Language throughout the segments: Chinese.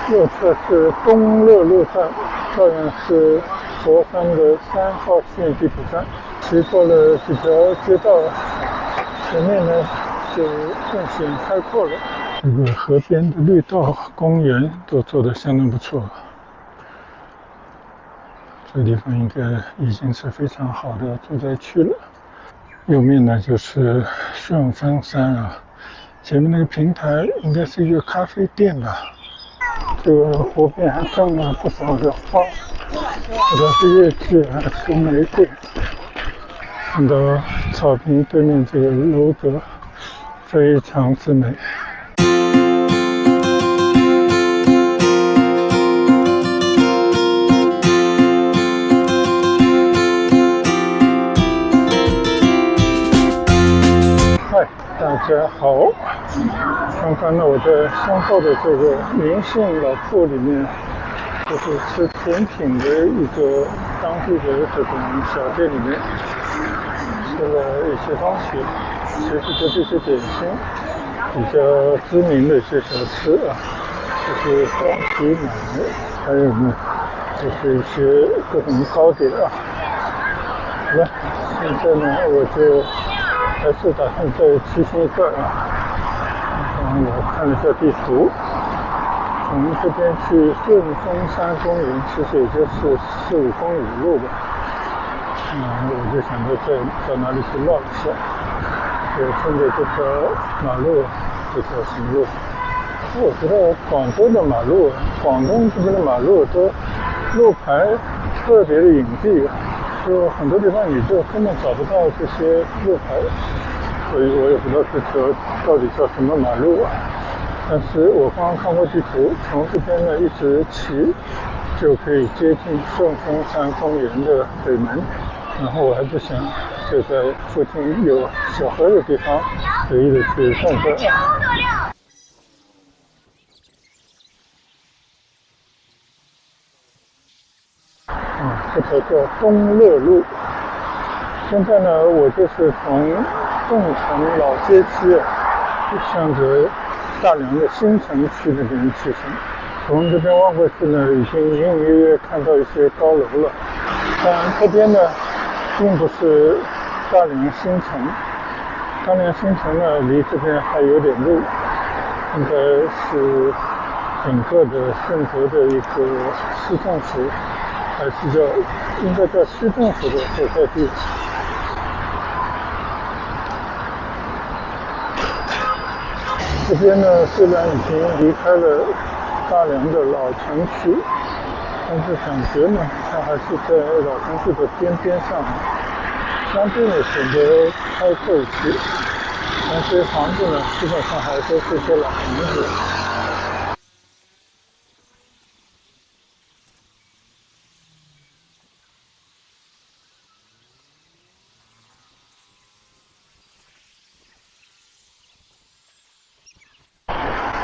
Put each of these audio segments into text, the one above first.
右侧是东乐路站，照样是佛山的3号线地铁站。骑过了几条街道，前面呢就更显开阔了。这个河边的绿道、公园都做得相当不错。这地方应该已经是非常好的住宅区了。右面呢就是顺峰山啊，前面那个平台应该是一个咖啡店吧。这个湖边还种了不少的花，不知道是月季还是玫瑰。看到草坪对面这个楼阁非常之美。嗨，大家好！刚刚呢，我在身后的这个民信老铺里面，就是吃甜品的一个当地的这种小店里面，吃了一些东西。其实就这些点心，比较知名的一些小吃啊，就是高级奶，还有呢，就是一些各种糕点啊。好了，现在呢，我就还是打算再骑行一段啊。我看了一下地图，从这边去顺峰山公园，其实也就是4-5公里的路吧。我就想着再到哪里去绕一下，就顺着这条马路，这条什么路？我觉得广州的马路，广东这边的马路都路牌特别的隐蔽，就很多地方你就根本找不到这些路牌，所以我也不知道这条到底叫什么马路啊。但是我刚刚看过地图，从这边呢一直骑就可以接近顺峰山公园的北门，然后我还是想就在附近有小河的地方随意的去转转。这条叫东乐路。现在呢，我就是从凤城老街区向着大良的新城区那边骑行。从这边望过去呢，已经隐隐约约看到一些高楼了。但这边呢，并不是大良新城。大良新城呢，离这边还有点路，应该是整个的顺德的一个市政府，还是应该叫区政府的所在地。这边呢，虽然已经离开了大良的老城区，但是感觉呢，它还是在老城区的边上，相对的显得开阔一些。但这些房子呢，基本上还都是一些老房子。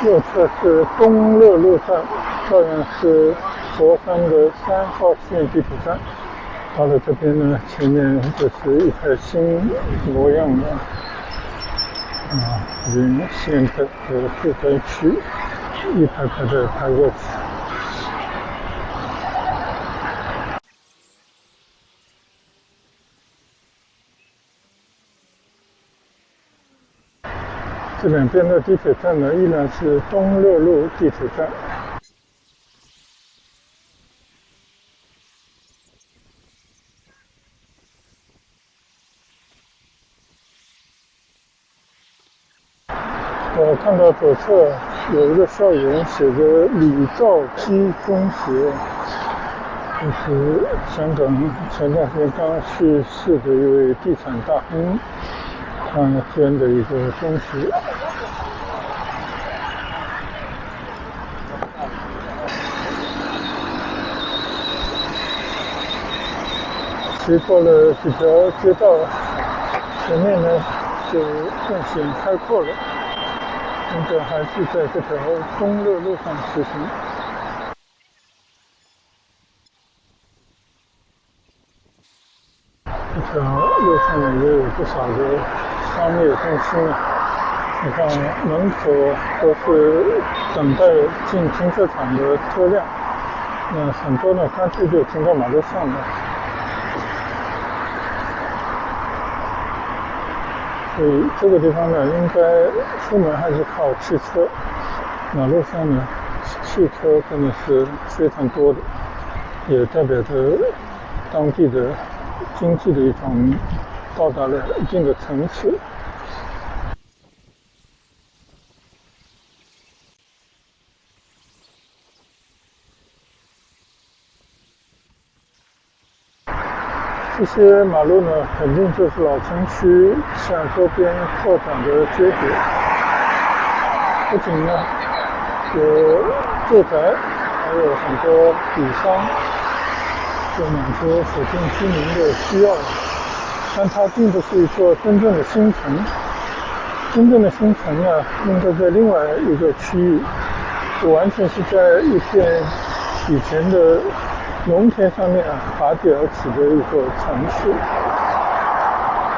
右侧是东乐路站，照样是佛山的3号线地铁站。到了这边呢，前面就是一排新模样的原先的住宅区，一排排的排过去。这两边的地铁站呢，依然是东乐路地铁站。我看到左侧有一个校园，写着李兆基中学，就是香港前段时间刚去世的一位地产大亨他建的一个中学。骑过了几条街道，前面呢就更显开阔了。现在还是在这条东乐路上骑行。这条路上呢也有不少的商业中心啊。你看门口都是等待进停车场的车辆，那很多呢干脆就停到马路上了。所以这个地方呢，应该出门还是靠汽车。马路上呢，汽车真的是非常多的，也代表着当地的经济的一种到达了一定的层次。这些马路呢，肯定就是老城区向周边扩展的街点。不仅呢有住宅，还有很多底商，就满足附近居民的需要。但它并不是一座真正的新城，真正的新城呢，应该在另外一个区域，完全是在一片以前的农田上面拔地而起的一个城市。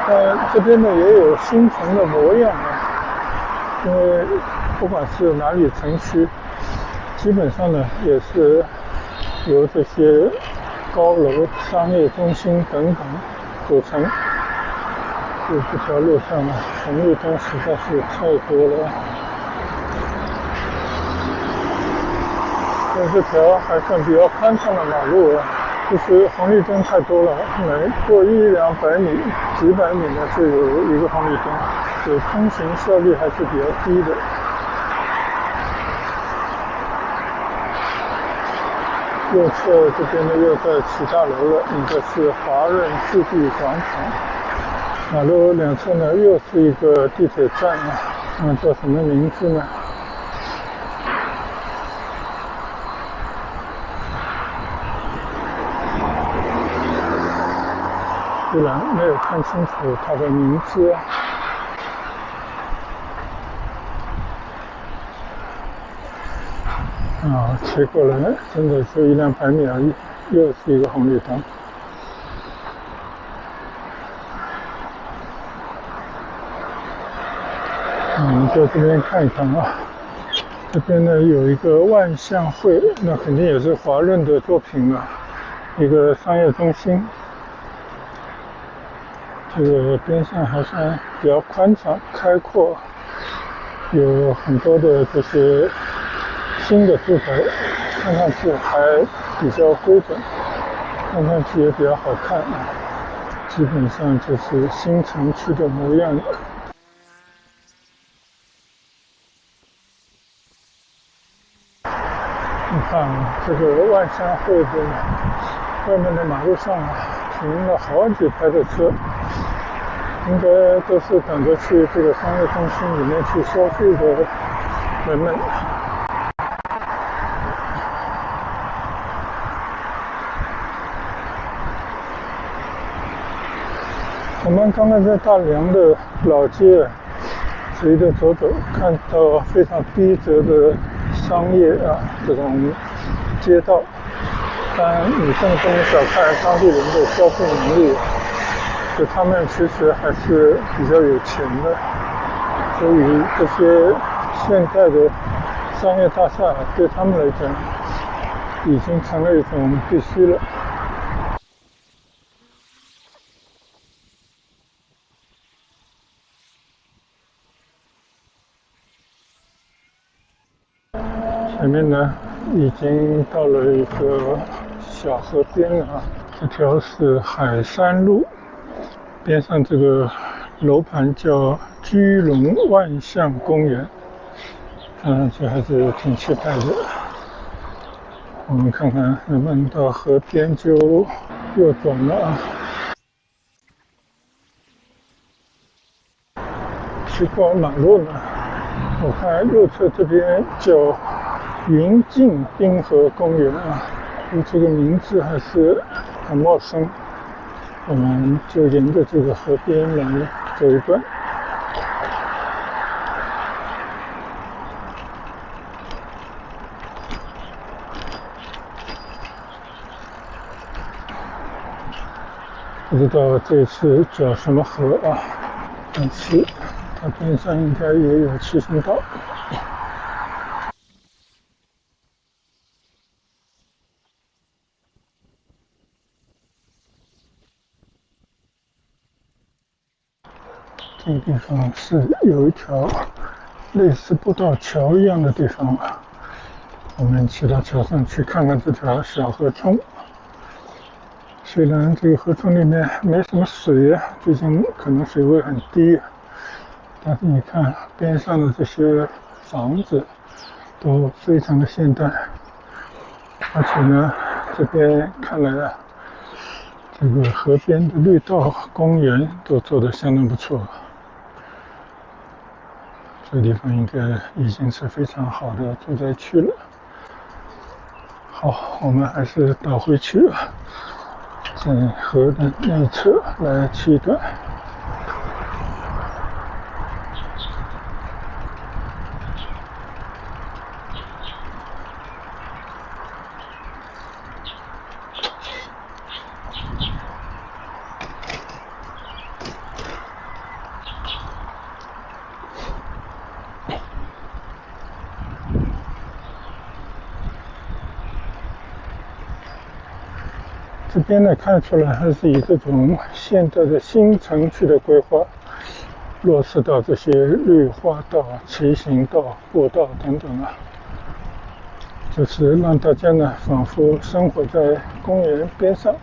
但这边呢也有新城的模样因为不管是哪里城区，基本上呢也是由这些高楼、商业中心等等组成。这条路上呢，红绿灯实在是太多了。但这条还算比较宽敞的马路就是红绿灯太多了，每过100-200米、几百米呢就有一个红绿灯，所以通行效率还是比较低的。右侧这边呢又在起大楼了，应该是华润置地广场。马路两侧呢又是一个地铁站叫什么名字呢？虽然没有看清楚它的名字切过来真的就100-200米而已，又是一个红绿灯。我们在这边看一看这边呢有一个万象汇，那肯定也是华润的作品了，一个商业中心。这个边上还算比较宽敞开阔，有很多的这些新的住宅，看上去还比较规整，看上去也比较好看基本上就是新城区的模样。你看这个万象汇的外面的马路上停了好几排的车，应该都是等着去这个商业中心里面去消费的人们。我们刚刚在大良的老街随着走走，看到非常逼仄的商业这种街道，但你真的不能小看当地人的消费能力，就他们其实还是比较有钱的，所以这些现代的商业大厦对他们来讲已经成了一种必须了。前面呢已经到了一个小河边了这条是海山路，边上这个楼盘叫居龙万象公园，看上去还是挺气派的。我们看看能不能到河边就右转了去过马路呢，我看右侧这边叫云境滨河公园这个名字还是很陌生。我们就沿着这个河边来走一段。不知道这次叫什么河但是它边上应该也有骑行道。这个地方是有一条类似步道桥一样的地方啊，我们骑到桥上去看看这条小河冲。虽然这个河冲里面没什么水啊，最近可能水位很低，但是你看边上的这些房子都非常的现代，而且呢，这边看来啊，这个河边的绿道公园都做得相当不错。这个地方应该已经是非常好的住宅区了。好，我们还是倒回去，在河的内侧来骑一段。这边呢，看出来还是以这种现在的新城区的规划落实到这些绿化道、骑行道、步道等等啊，就是让大家呢仿佛生活在公园边上。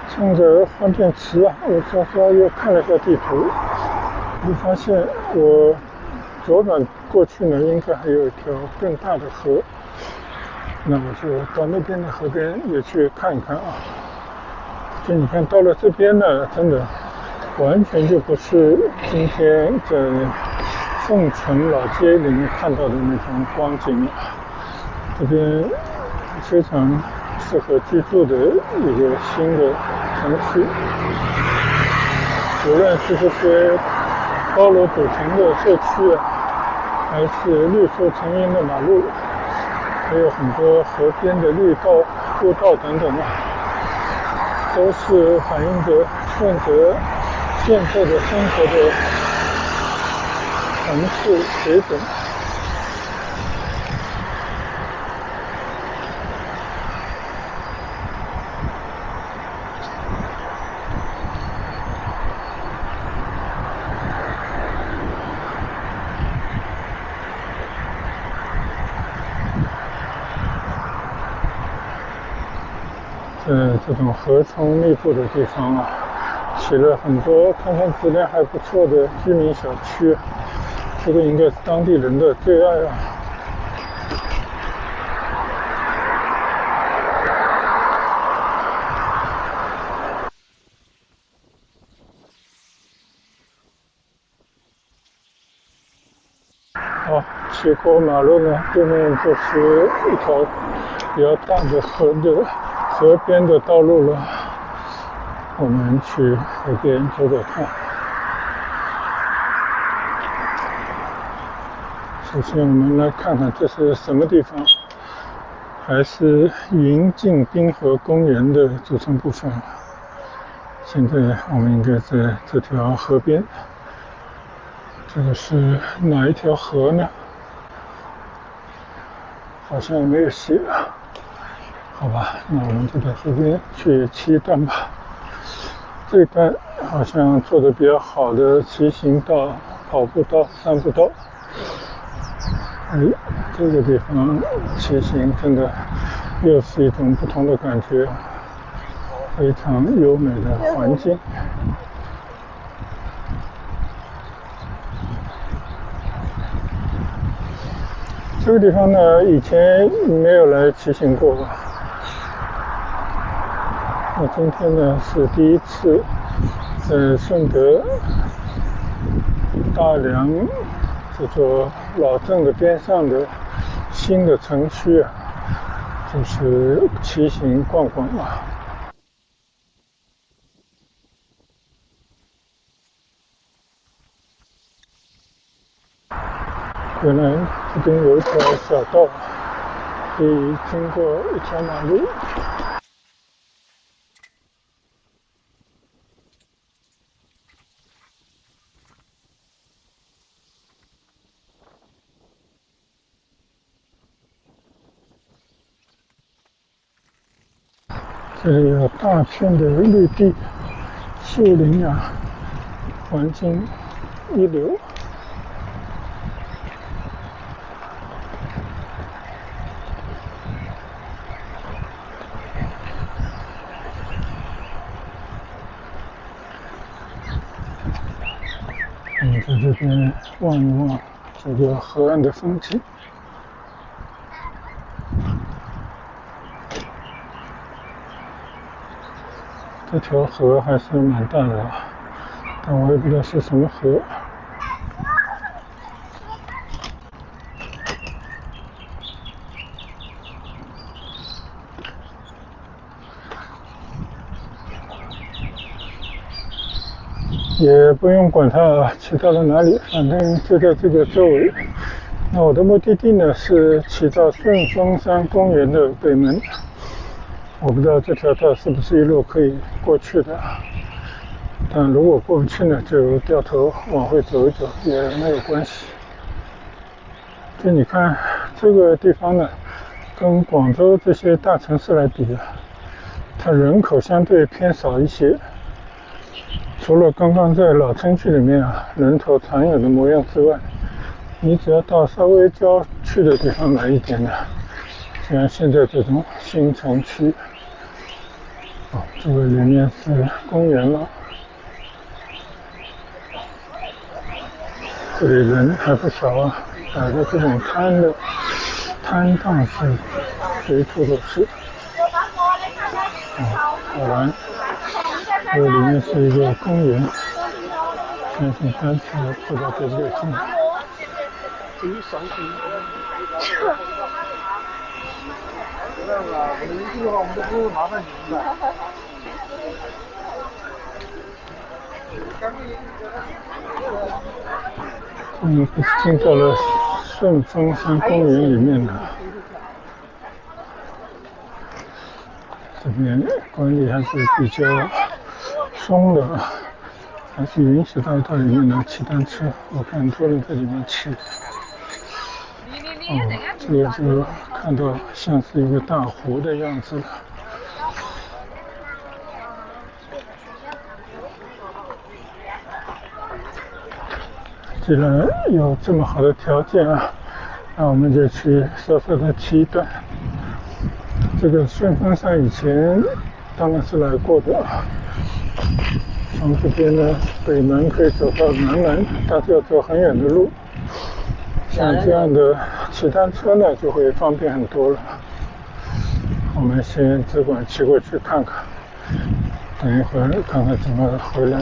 趁着方便迟啊，我稍稍又看了一下地图，我发现我左转过去呢，应该还有一条更大的河，那我就到那边的河边也去看一看啊。就你看到了这边呢，真的完全就不是今天在凤城老街里面看到的那种光景了。这边非常适合居住的一个新的城区，无论是这些高楼组成的社区啊，还是绿树成荫的马路，还有很多河边的绿道、步道等等啊，都是反映着顺着现在的生活的层次水准。这种河冲密布的地方啊，起了很多看看质量还不错的居民小区，这个应该是当地人的最爱啊。好，骑过马路呢，对面就是一条比较大的河边的道路了。我们去河边走走看。首先，我们来看看这是什么地方，还是云境滨河公园的组成部分。现在我们应该在这条河边。这个是哪一条河呢？好像没有写啊。好吧，那我们就在河边去骑一段吧。这一段好像做的比较好的骑行道、跑步道、散步道。这个地方骑行真的又是一种不同的感觉，非常优美的环境。这个地方呢，以前没有来骑行过，那今天呢是第一次在顺德大良这座老镇的边上的新的城区啊，就是骑行逛逛啊。原来这边有一条小道，可以经过一条马路。这里有大片的绿地、树林啊，环境一流。我们在这边望一望这个河岸的风景。这条河还是蛮大的，但我也不知道是什么河。也不用管它骑到了哪里，反正就在这个周围。那我的目的地呢是骑到顺峰山公园的北门。我不知道这条道是不是一路可以过去的，但如果过不去呢，就掉头往回走一走也没有关系。就你看这个地方呢，跟广州这些大城市来比，它人口相对偏少一些。除了刚刚在老城区里面人头攒有的模样之外，你只要到稍微郊区的地方来一点呢，像现在这种新城区，这个里面是公园了，这里人还不少啊，摆的这种摊档是随处都是。果然，这里面是一个公园，相信单车不知道对不对劲。不是进到了顺峰山公园里面了。这边管理还是比较松的，还是允许到里面来骑单车。我看很多人在里面骑。这个就看到像是一个大湖的样子了。既然有这么好的条件啊，那我们就去稍稍的骑一段。这个顺峰山以前当然是来过的，从这边呢北门可以走到南门，但是要走很远的路。像这样的骑单车呢就会方便很多了。我们先只管骑过去看看，等一会儿看看怎么回来。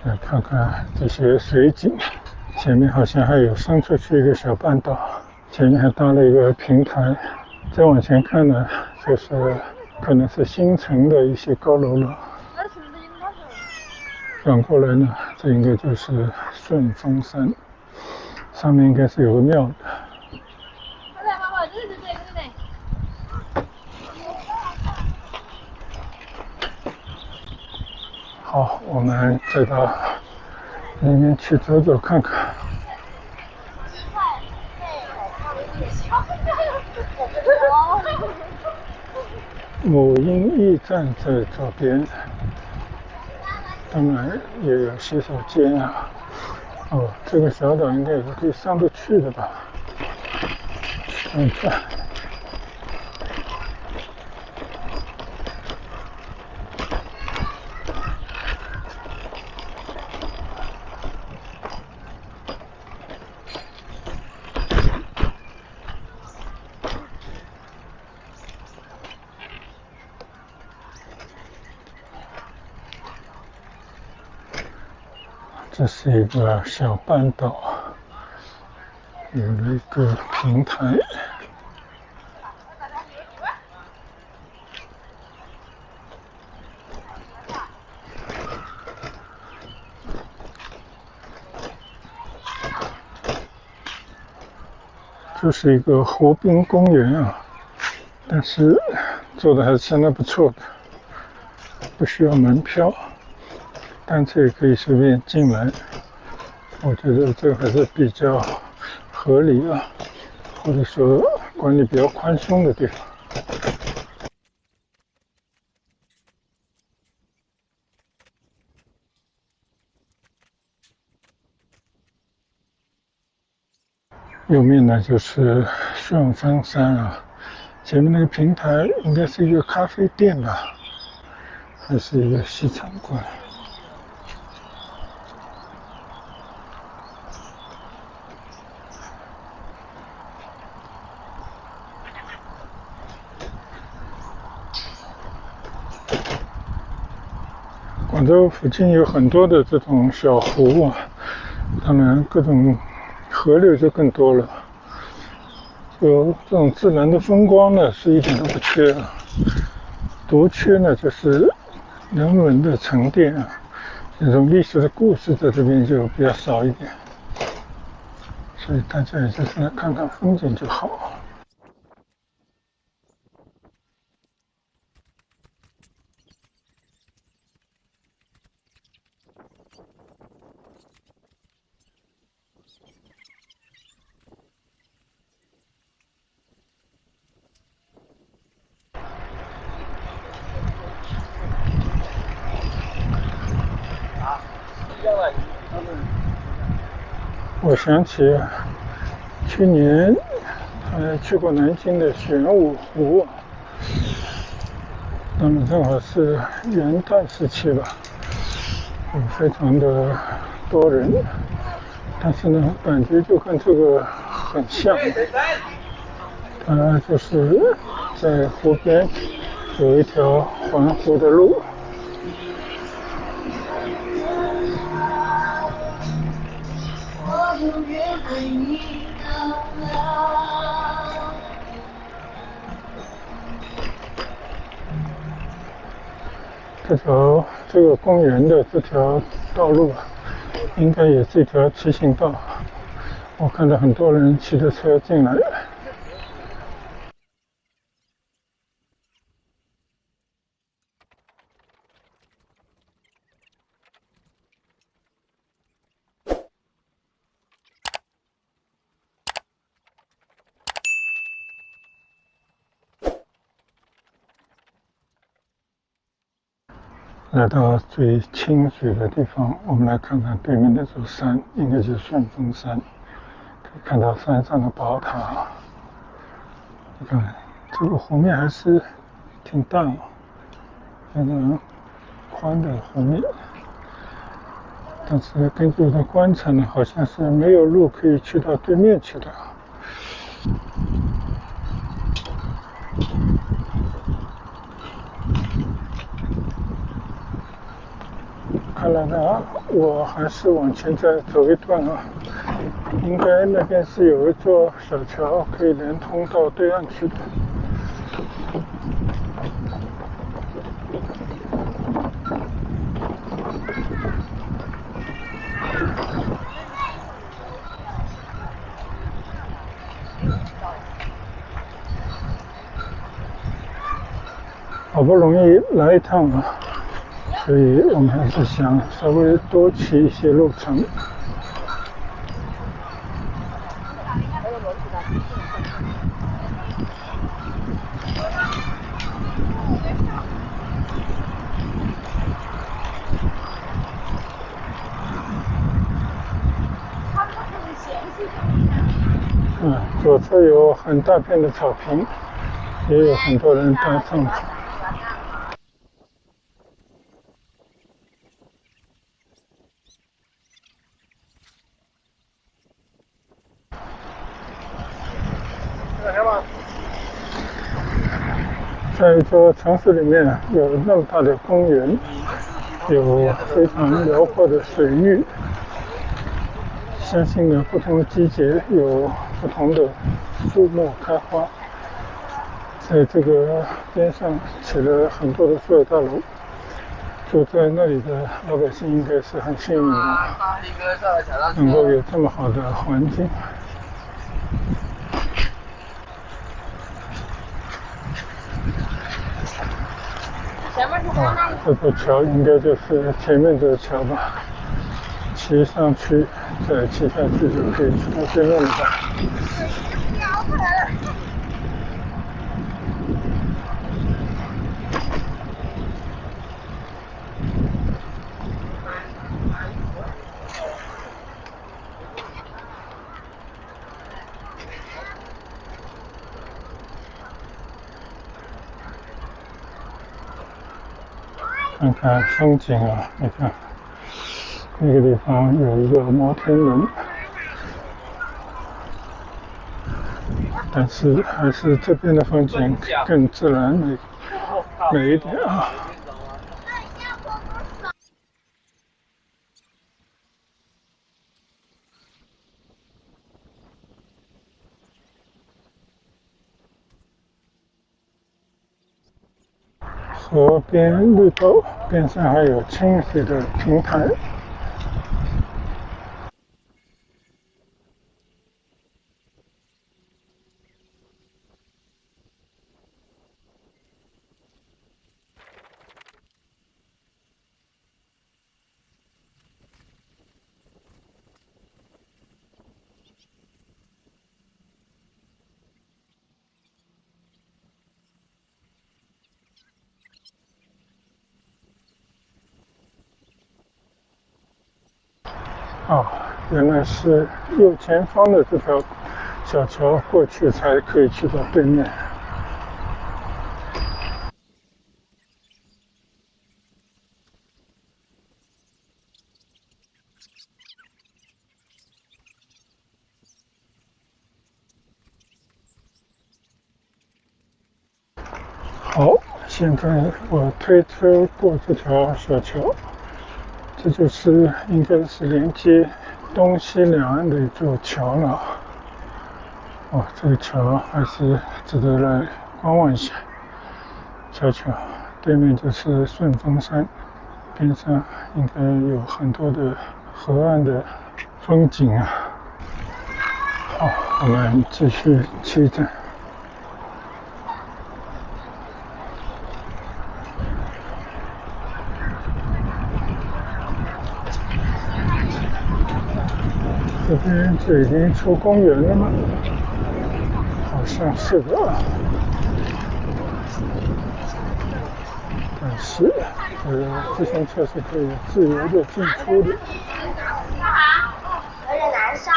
来看看这些水景，前面好像还有伸出去一个小半岛，前面还搭了一个平台。再往前看呢，就是可能是新城的一些高楼了。转过来呢，这应该就是顺峰山，上面应该是有个庙的。好，我们再到里面去走走看看。母婴驿站在左边，当然也有洗手间啊。这个小岛应该也是可以上得去的吧？看。这是一个小半岛，有了一个平台。这是一个湖滨公园啊，但是做的还是相当不错的，不需要门票。单车也可以随便进来，我觉得这个还是比较合理啊，或者说管理比较宽松的地方。右面呢就是顺峰山啊，前面那个平台应该是一个咖啡店吧，还是一个西餐馆。广州附近有很多的这种小湖啊，当然各种河流就更多了。有这种自然的风光呢，是一点都不缺啊。独缺呢，就是人文的沉淀啊，这种历史的故事在这边就比较少一点。所以大家也就是来看看风景就好。我想起去年去过南京的玄武湖，那么正好是元旦时期吧，非常的多人，但是呢，感觉就跟这个很像，它就是在湖边有一条环湖的路。这个公园的这条道路应该也是一条骑行道，我看到很多人骑着车进来。来到最清水的地方，我们来看看对面那座山，应该就是顺峰山。可以看到山上的宝塔，你看这个湖面还是挺大，非常宽的湖面。但是根据我的观察呢，好像是没有路可以去到对面去的。看来呢，我还是往前再走一段啊，应该那边是有一座小桥可以连通到对岸去的。好不容易来一趟啊，所以我们还是想稍微多骑一些路程。左侧有很大片的草坪，也有很多人搭帐篷。在一座城市里面有那么大的公园，有非常辽阔的水域，相信呢不同的季节有不同的树木开花。在这个边上起了很多的所有大楼，住在那里的老百姓应该是很幸运的，能够有这么好的环境。这座桥应该就是前面这个桥吧，骑上去再骑下去就可以去到对面了吧。看看风景啊，你看那个地方有一个摩天轮，但是还是这边的风景更自然美一点啊。河边绿洲边上还有清水的平台。哦，原来是右前方的这条小桥过去才可以去到对面。好，现在我推车过这条小桥，这就是应该是连接东西两岸的一座桥了。哦，这个桥还是值得来观望一下。瞧瞧，对面就是顺峰山，边上应该有很多的河岸的风景啊。好，我们继续骑着。这边就已经出公园了吗？好像是的啊。但是，自行车是可以自由的进出的。有点难受。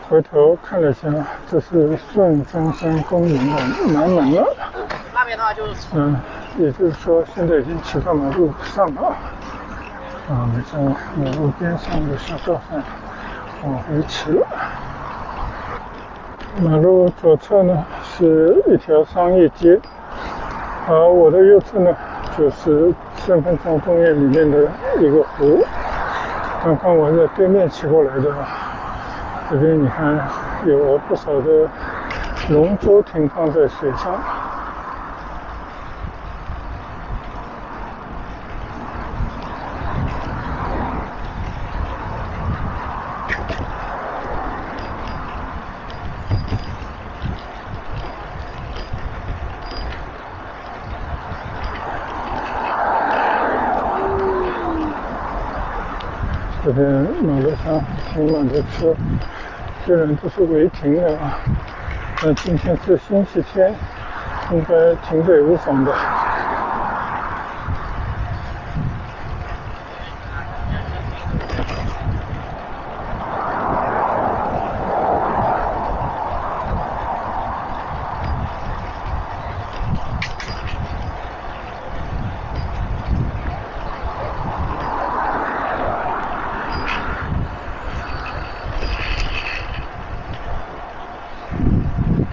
回头看了一下，这是顺峰山公园的南门了。那边的话就是。也就是说，现在已经骑到马路上了。我们在马路边上的小道上往回骑了。马路左侧呢是一条商业街，而我的右侧呢就是顺峰山公园里面的一个湖。刚刚我在对面骑过来的，这边你看有不少的龙舟停放在水上。这边马路上停满的车，虽然都是违停的啊，但今天是星期天，应该停着也无妨的。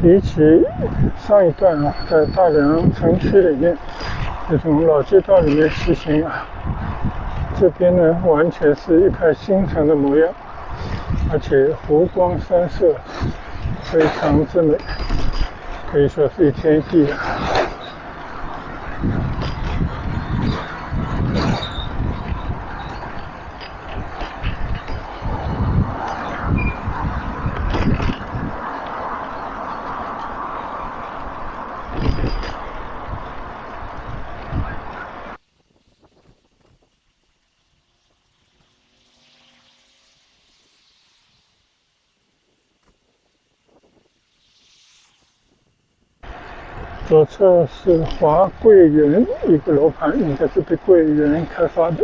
比起上一段啊，在大良城区里面这种老街道里面骑行啊，这边呢完全是一派新城的模样，而且湖光山色非常之美，可以说是一天地啊。左侧是华贵园一个楼盘，应该是被贵园开发的。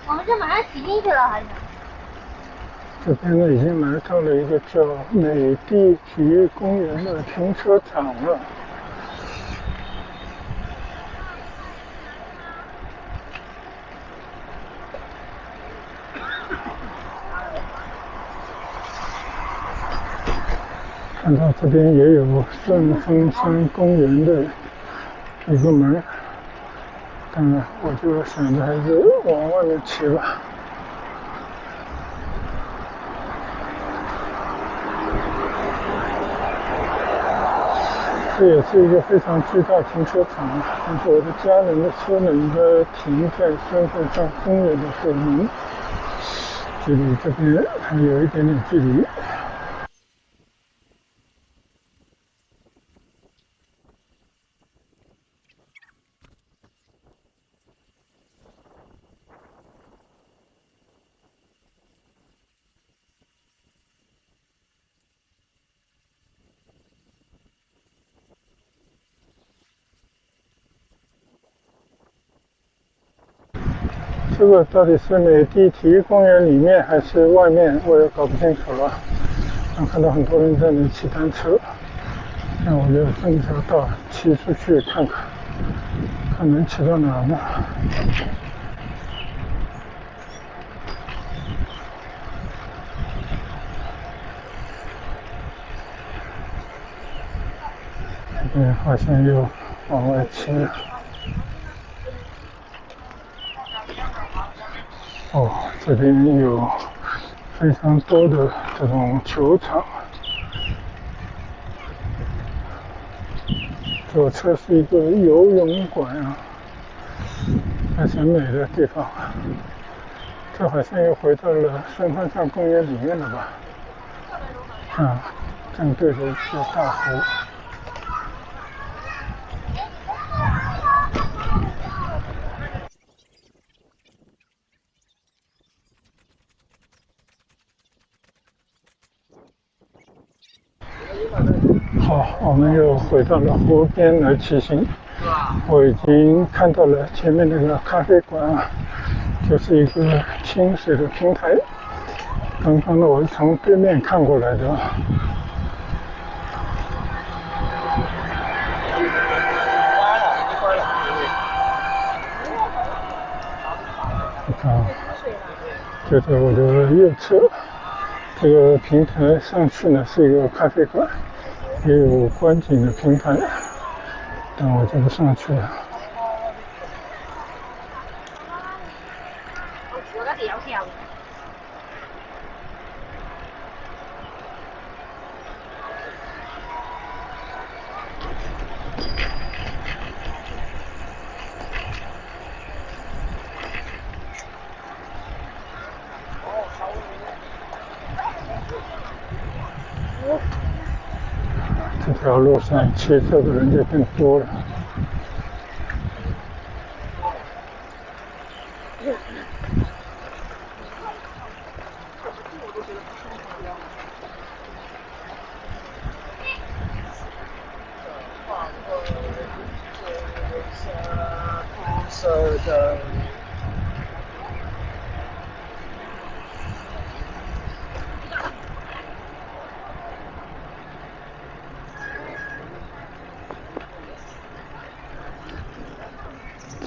我们就马上骑进去了，好像。这边呢已经来到了一个叫美的体育公园的停车场了。看到这边也有顺峰山公园的一个门，当然我就想着还是往外面骑吧。这也是一个非常巨大停车场，但是我的家人的车呢应该停在顺峰山公园的后门，距离这边还有一点点距离。这个到底是美的体育公园里面还是外面，我也搞不清楚了。能看到很多人在那骑单车，那我就顺着道骑出去看看，看能骑到哪呢？这边好像又往外骑了。哦，这边有非常多的这种球场。左侧是一个游泳馆啊，还挺美的地方。这好像又回到了顺峰山公园里面了吧？啊，正对着一个大湖。好，我们又回到了湖边来骑行。我已经看到了前面那个咖啡馆啊，就是一个清水的平台。刚刚呢，我是从对面看过来的。你看，就在我的右侧，这个平台上去呢是一个咖啡馆，也有观景的平台，但我就不上去了。这条路上骑车的人就更多了。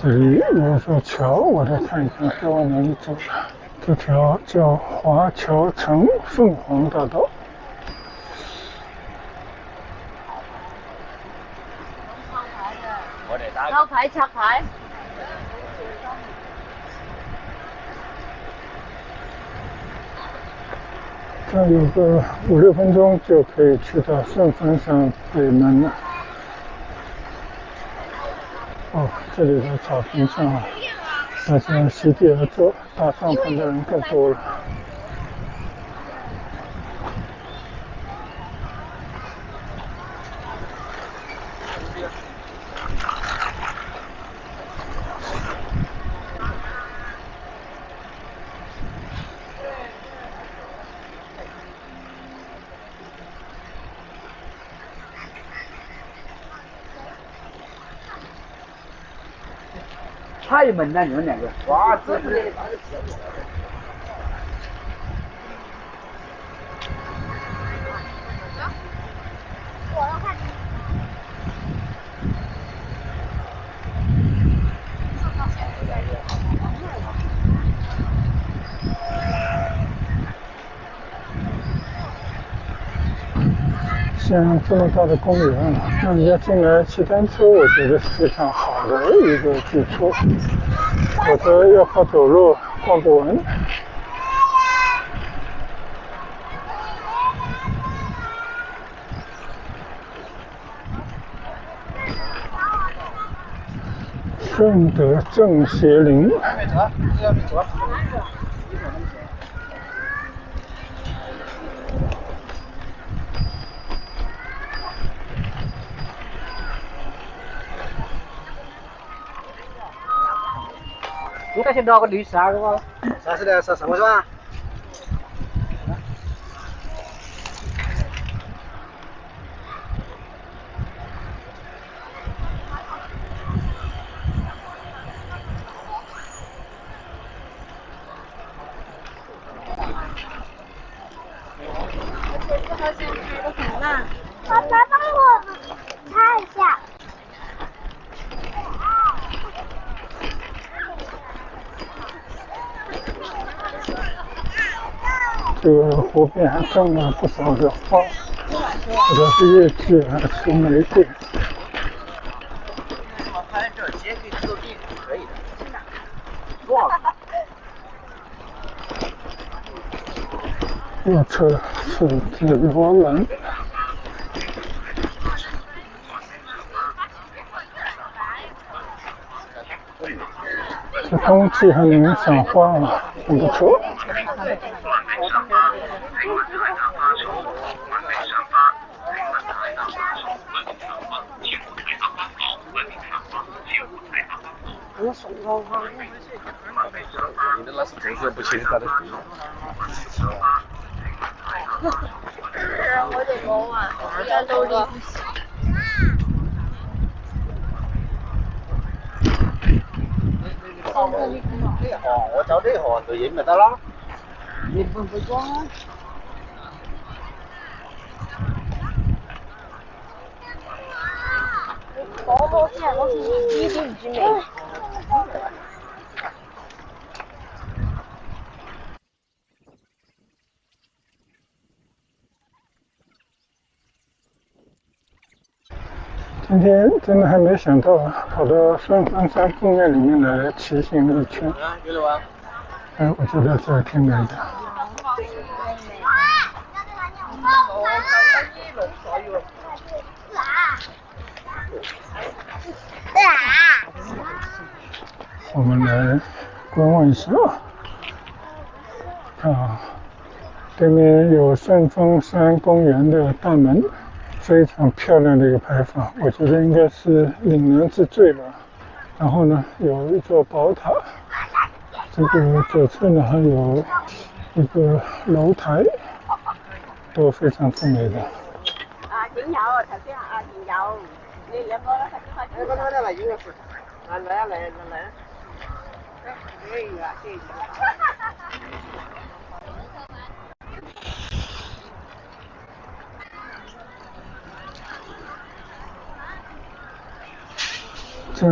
这里有一座桥，我再看一看该往哪里走了。这条叫华侨城凤凰大道。抄牌拆牌。这有个5、6分钟就可以去到顺峰山北门了。哦，这里的草坪上啊，大家席地而坐，搭帐篷的人更多了。太猛了，你们两个，哇，这。像这么大的公园，让人家进来骑单车，我觉得是非常好的一个去处，否则要靠走路逛不完。顺德正邪林。应该先拿个绿纱个吧？30的是什么是吧？爸爸帮我擦一下。这个湖边还种了不少的花，有的是叶季，还是玫瑰。拍这截给做地可以的。多少？右侧是紫罗兰。这冬季还能赏花啊，很不错。你的那是同事不切他的水。我哋講話，而家到呢。我找这行就赢就得啦。你不装啊？我先，已經唔知咩。今天真的还没想到跑到顺峰山公园里面来骑行一圈。我觉得这挺美的。我们来观望一下啊，对面有顺峰山公园的大门，非常漂亮的一个牌坊，我觉得应该是岭南之最吧。然后呢，有一座宝塔，这个左侧呢还有一个楼台，都非常之美的。點有啊？頭先點有，你兩個咧頭先開始。來應該是，來。在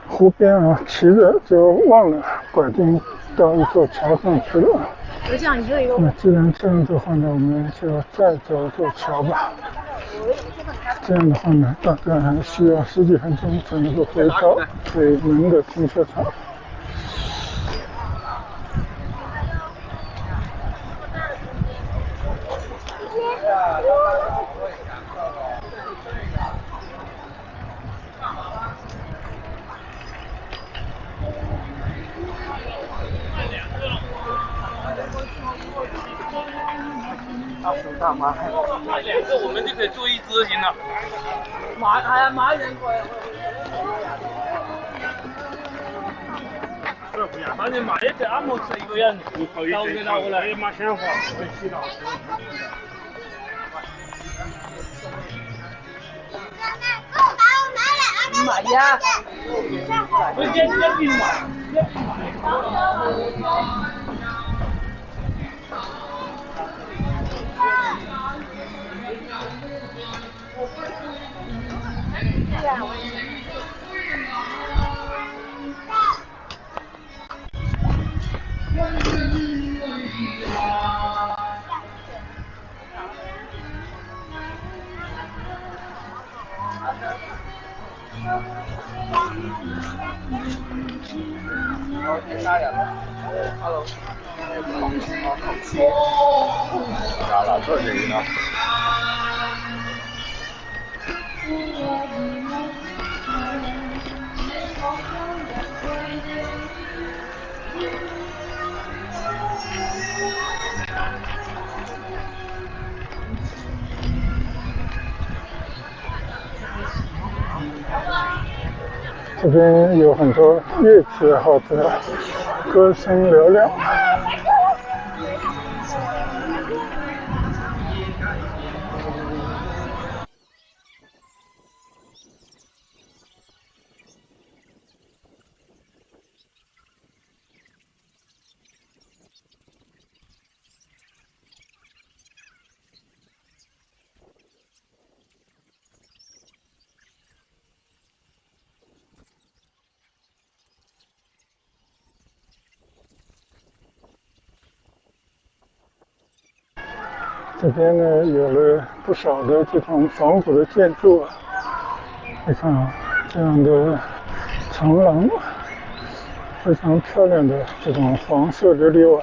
湖边啊，骑着就忘了拐进到一座桥上去了。那既然这样的话呢，我们就再走一座桥吧。这样的话呢，大概还需要10几分钟才能够回到北门的停车场。2个我们就可以做1只行了。買2個。反正買1隻啱好4個人，夠嘅啦，我嚟買鮮花，可以黐到。唔係啊， Hello。咋了？这谁呢？这边有很多乐器爱好者，歌声嘹亮。这边呢有了不少的这种仿古的建筑啊，你看啊，这样的长廊，非常漂亮的这种黄色琉璃瓦。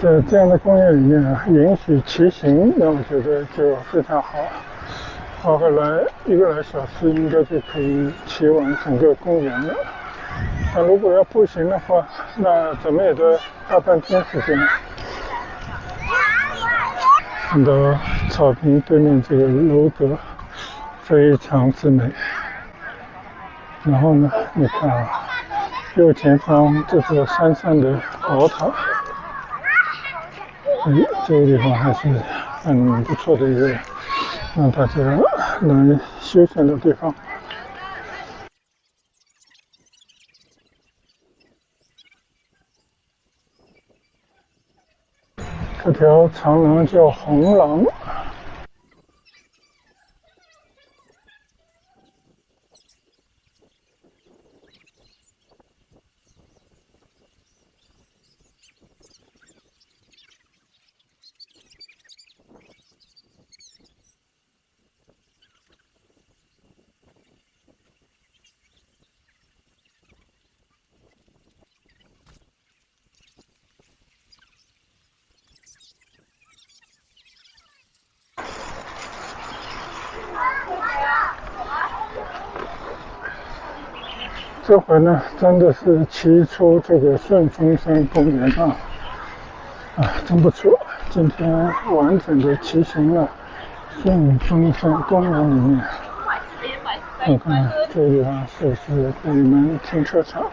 在这样的公园里面啊，允许骑行，那我觉得就非常好。花个1个来小时，应该就可以骑完整个公园了。那如果要步行的话，那怎么也得大半天时间。看到草坪对面这个楼阁，非常之美。然后呢，你看啊，右前方这座山上的宝塔。这个地方还是很不错的一个让大家来休闲的地方。这条长廊叫红廊。这回呢，真的是骑出这个顺峰山公园啊，真不错。今天完整的骑行了顺峰山公园里面。我看这个地方是不是北门停车场？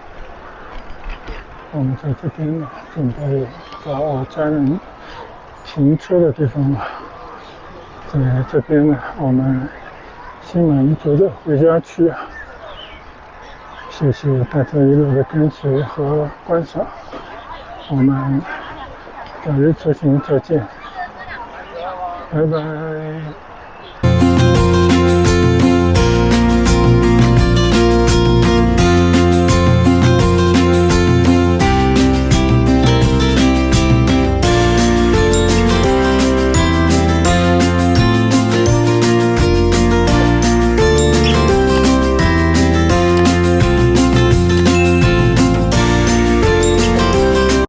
我们在这边呢，准备找我家人停车的地方了。在这边呢，我们心满意足的回家去啊。谢谢大家一路的跟随和观赏，我们下日出行再见，拜拜。